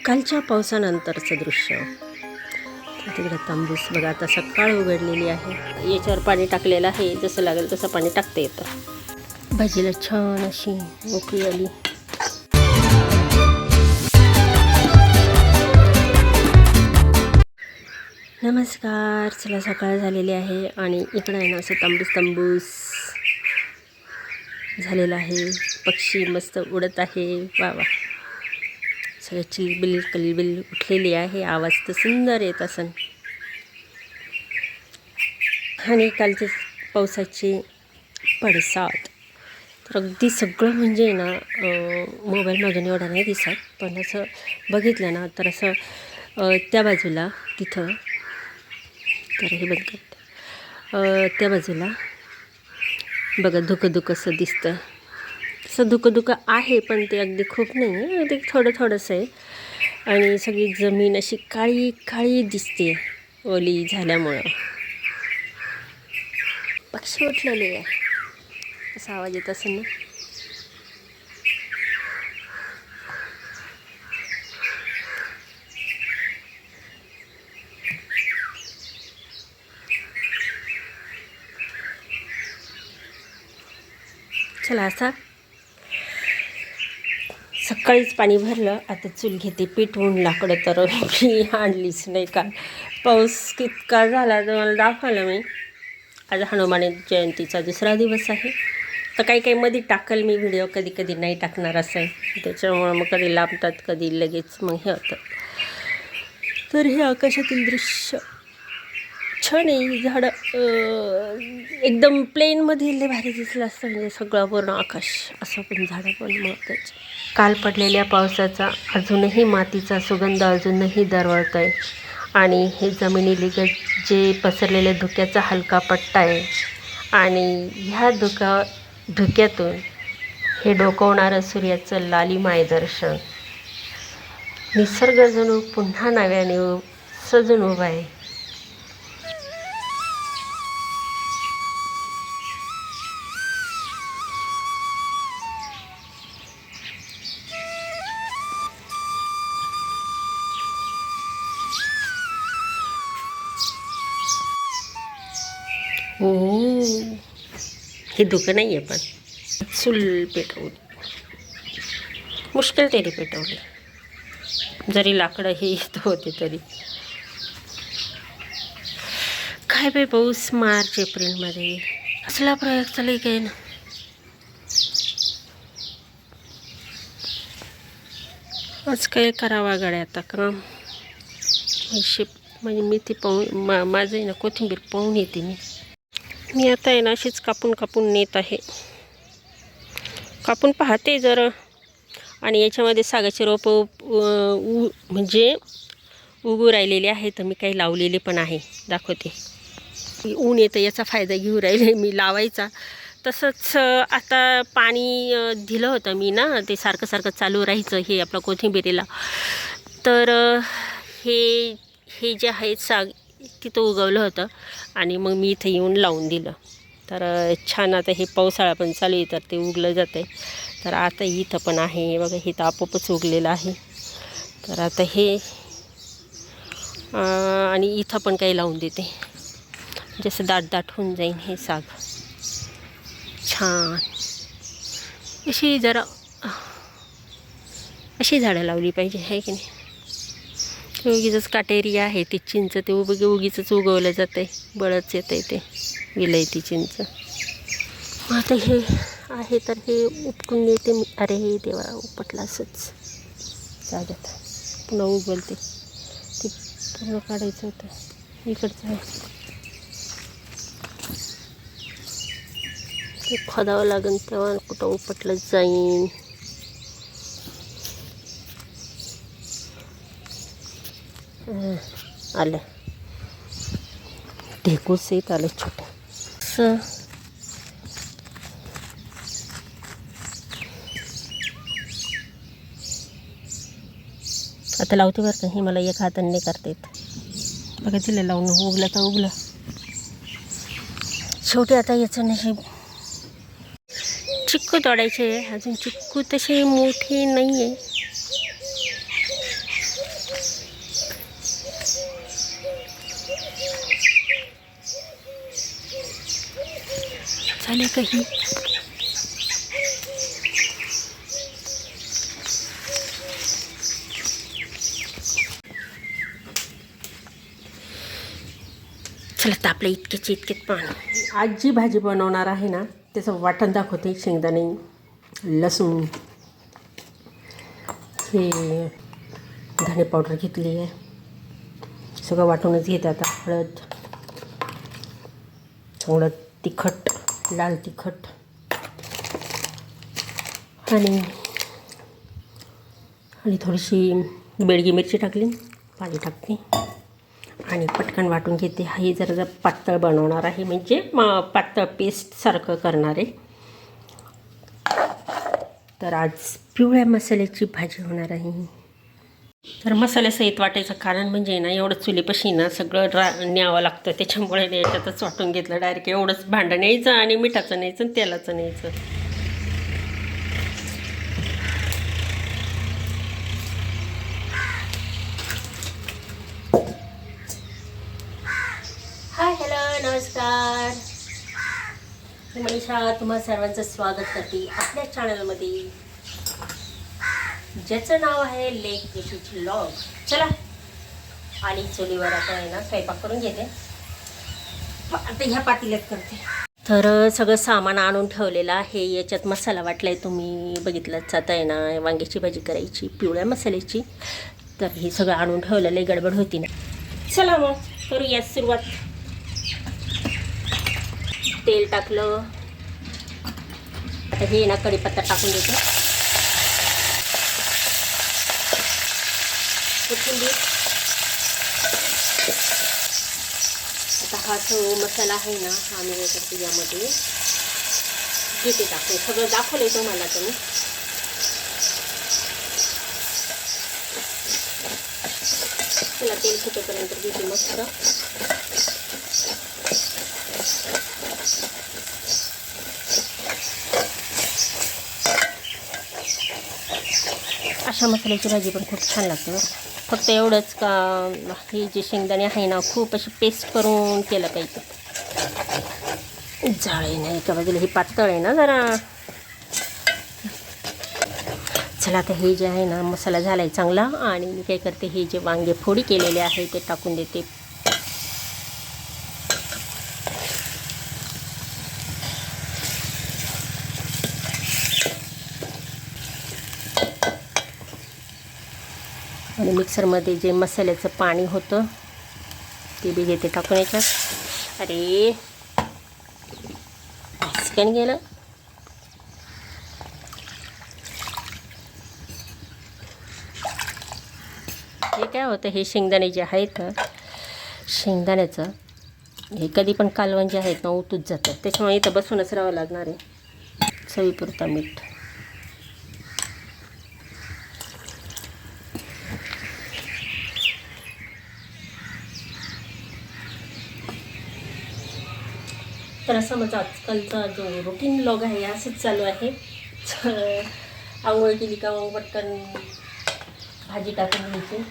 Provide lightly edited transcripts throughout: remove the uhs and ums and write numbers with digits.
कालच्या पावसानंतरचं दृश्य. तिकडे तांबूस बघा, आता सकाळ उघडलेली आहे. याच्यावर पाणी टाकलेलं आहे, जसं लागेल तसं पाणी टाकता येतं. भाजीला छान अशी मोकळी आली. नमस्कार. चला, सकाळ झालेली आहे आणि इकडं आहे ना असं तांबूस झालेलं आहे. पक्षी मस्त उडत आहे. वा वा, सगळं चिलबिल कलबिल उठलेली आहे. आवाज तर सुंदर येत असन. आणि कालचे पावसाचे पडसाद तर अगदी सगळं म्हणजे ना मोबाईलमधून एवढं नाही दिसत, पण असं बघितलं ना तर असं त्या बाजूला तिथं, तर हे बंद करते, त्या बाजूला बघा धुकं असं दिसतं. तसं धुकं आहे, पण ते अगदी खूप नाही आहे, ते थोडंसं आहे. आणि सगळी जमीन अशी काळी दिसते ओली झाल्यामुळं. पक्षी उठलेले आहे, असा आवाज येत असेल ना. चला, असा सकाळीच पाणी भरलं. आता चूल घेते पेटवून. लाकडं तर मी आणलीच नाही. काल पाऊस कितका झाला तर मला दाखवलं मी. आज हनुमान जयंतीचा दुसरा दिवस आहे, तर काही मध्ये टाकल मी व्हिडिओ, कधी नाही टाकणार असं आहे. त्याच्यामुळं मग कधी लांबतात, कधी लगेच मग हे होतं. तर हे आकाशातील दृश्य छान आहे. झाडं एकदम प्लेनमध्ये लय भारी दिसलं असतं, म्हणजे सगळं पूर्ण आकाश असं, पण झाडं पण महत्त्वाचं. काल पडलेल्या पावसाचा अजूनही मातीचा सुगंध अजूनही दरवळत आहे. आणि हे जमिनीलगत जे पसरलेल्या धुक्याचा हलका पट्टा आहे, आणि ह्या धुक्यातून हे डोकावणारं सूर्याचं लालिमाय दर्शन. निसर्ग जणू पुन्हा नव्याने सजून उभा आहे. हे धुकं नाही आहे, पण चूल पेटवली, मुश्किल तरी पेटवली, जरी लाकडं हे येत होते तरी. काय बाई, पाऊस मार्च एप्रिलमध्ये असला प्रयोग चालू काय ना. आज काय करावा गाड्या आता, कारण म्हणजे मी ती माझं आहे ना कोथिंबीर पाहून येते मी आता आहे ना अशीच कापून नेत आहे. कापून पाहते जरा. आणि याच्यामध्ये सागाची रोपं म्हणजे उगू राहिलेली आहे, तर मी काही लावलेली पण आहे, दाखवते. ऊन येतं याचा फायदा घेऊ राहिले मी लावायचा. तसंच आता पाणी दिलं होतं मी ना, ते सारखं चालू राहायचं हे आपलं कोथिंबीरीला. तर हे जे आहे साग तिथं उगवलं होतं, आणि मग मी इथं येऊन लावून दिलं. तर छान आता हे पावसाळा पण चालू आहे, तर ते उगलं जातं आहे. तर आता इथं पण आहे बघा, हे तर आपोआपच उगलेलं आहे. तर आता हे आणि इथं पण काही लावून देते, जसं दाट होऊन जाईन हे साग. छान अशी जरा अशी झाडं लावली पाहिजे, आहे की नाही. उगीच काटेरी आहे ते चिंच, ते उगीच उगवलं जातं आहे, बळच येतं आहे ते विलायती चिंच. आता हे आहे तर हे उपटून नेते मी. अरे हे देवा, उपटलं असंच जाग्यात, पुन्हा उगवलते. ते पूर्ण काढायचं होतं इकडचं आहे, ते खोदावं लागेल, तेव्हा कुठं उपटलं जाईन. आलं ढेकूस येत आलं छोटं. आता लावते बरं का, हे मला एक हाताने नाही करता येत. बघा तिला लावून उगलं तर उगलं. शेवटी आता याचं नशीब. चिक्कू तोडायचे, अजून चिक्कू तसे मोठे नाही आहे. मसाले काही चला तापले इतकेच इतकेच पाणी. आज जी भाजी बनवणार आहे ना त्याचं वाटण दाखवते. शेंगदाणे, लसूण, हे धने पावडर घेतली आहे, सगळं वाटूनच घेते. आता हळद, थोडं तिखट, लाल तिखट आणि थोडीशी बेडगी मिरची टाकली, पाणी टाकते आणि पटकन वाटून घेते. हे जरा पातळ बनवणार आहे, म्हणजे पातळ पेस्टसारखं करणार आहे. तर आज पिवळ्या मसाल्याची भाजी होणार आहे. तर मसाल्यासहित वाटायचं कारण म्हणजे ना एवढं चुलीपाशी ना सगळं न्यावं लागतं, त्याच्यामुळे याच्यातच वाटून घेतलं डायरेक्ट. एवढंच भांडं न्यायचं आणि मिठाचं न्यायचं आणि तेलाचं न्यायचं. हाय, हॅलो, नमस्कार. मी मनीषा तुम्हा सर्वांचं स्वागत करते आपल्या चॅनलमध्ये, ज्याचं नाव आहे लेक ऋषीची व्लॉग. चला आणि चुलीवर आता आहे ना स्वयंपाक करून घेते. आता ह्या पातेल्यात करते. तर सगळं सामान आणून ठेवलेलं आहे. याच्यात मसाला वाटला आहे, तुम्ही बघितलंच. आता आहे ना वांग्याची भाजी करायची पिवळ्या मसाल्याची. तर हे सगळं आणून ठेवलेलं आहे, गडबड होती ना. चला मग करूया सुरुवात. तेल टाकलं, आता हे ना कढीपत्ता टाकून देते, कोथिंबीर. आता हा जो मसाला आहे ना हा मी करते यामध्ये घेते टाकते. सगळं दाखवलं तुम्हाला तुम्ही. चला तेल फुटेपर्यंत घेते मस्त. अशा मसाल्याची भाजी पण खूप छान लागते बरं. फक्त एवढंच का ही जी शेंगदाणे आहे ना खूप अशी पेस्ट करून केलं पाहिजे. जाळे नाही एका बाजूला, ही पातळ आहे ना जरा. चला आता हे जे आहे ना मसाला झाला आहे चांगला, आणि मी काय करते, हे जे वांगे फोडी केलेले आहे ते टाकून देते. आणि मिक्सरमध्ये जे मसाल्याचं पाणी होतं ते बी घेते टाकून याच्यात. अरे स्कॅन गेलं. हे काय होतं, हे शेंगदाणे जे आहेत शेंगदाण्याचं हे कधी पण कालवण जे आहेत ना उतूच जातात, त्याच्यामुळे इथं बसूनच राहावं लागणार आहे. चवीपुरता मीठ. तर असं माझा आजकालचा जो रुटीन ब्लॉग आहे असंच चालू आहे. आंघोळ केली का मग पटकन भाजी टाकून घ्यायची,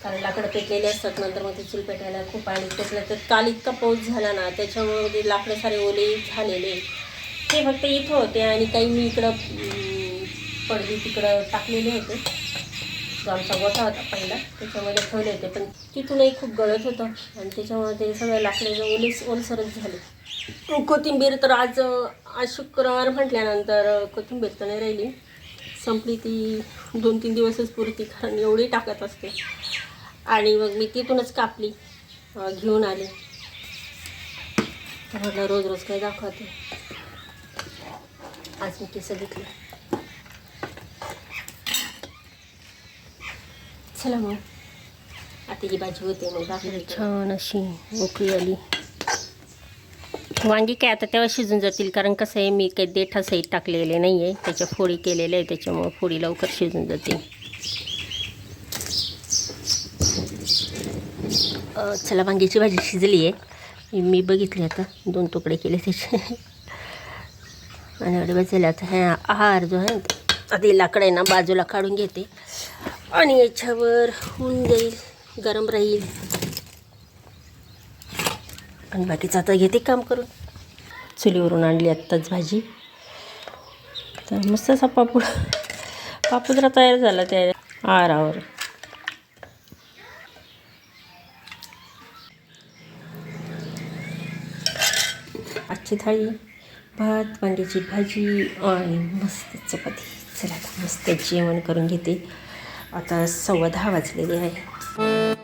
कारण लाकडं पेटलेले असतात. नंतर मग ते चूल पेटायला खूप, आणि त्यातल्या तर काल इतका पाऊस झाला ना त्याच्यामुळे ते लाकडं सारे ओले झालेले. ते फक्त इथं होते आणि काही मी इकडं पडदी तिकडं टाकलेले होते. जो आमचा गोठा होता पहिला त्याच्यामध्ये ठेवले होते, पण तिथूनही खूप गळत होतं आणि त्याच्यामुळे ते सगळं लाकडाचं ओलसरच झाले. कोथिंबीर तर आज शुक्रवार म्हटल्यानंतर कोथिंबीर तर नाही राहिली, संपली. ती 2-3 दिवसच पुरती, कारण एवढी टाकत असते. आणि मग मी तिथूनच कापली, घेऊन आले. तर म्हटलं रोज रोज काही दाखवते, आज मी केस घेतली. चला मग आता ही भाजी होते मग दाखवते. छान अशी मोकळी आली. वांगी काय आता तेव्हा शिजून जातील, कारण कसं आहे मी काही देठासहित टाकलेले नाही आहे, त्याच्या फोडी केलेल्या आहे, त्याच्यामुळं फोडी लवकर शिजून जातील. चला वांग्याची भाजी शिजली आहे, मी बघितली. आता 2 तुकडे केले त्याचे आणि एवढे बसले. आता ह्या आहार जो आहे आधी लाकडं आहे ना बाजूला काढून घेते आणि याच्यावर होऊन जाईल, गरम राहील. आणि बाकीचं आता घेते काम करून. चुलीवरून आणली आत्ताच भाजी. तर मस्त असा पापड जरा तयार झाला त्या आरावर. आजची थाळी भात, वांग्याची भाजी आणि मस्त चपाती. चला आता मस्त जेवण करून घेते. आता 10:15 वाजलेले आहे.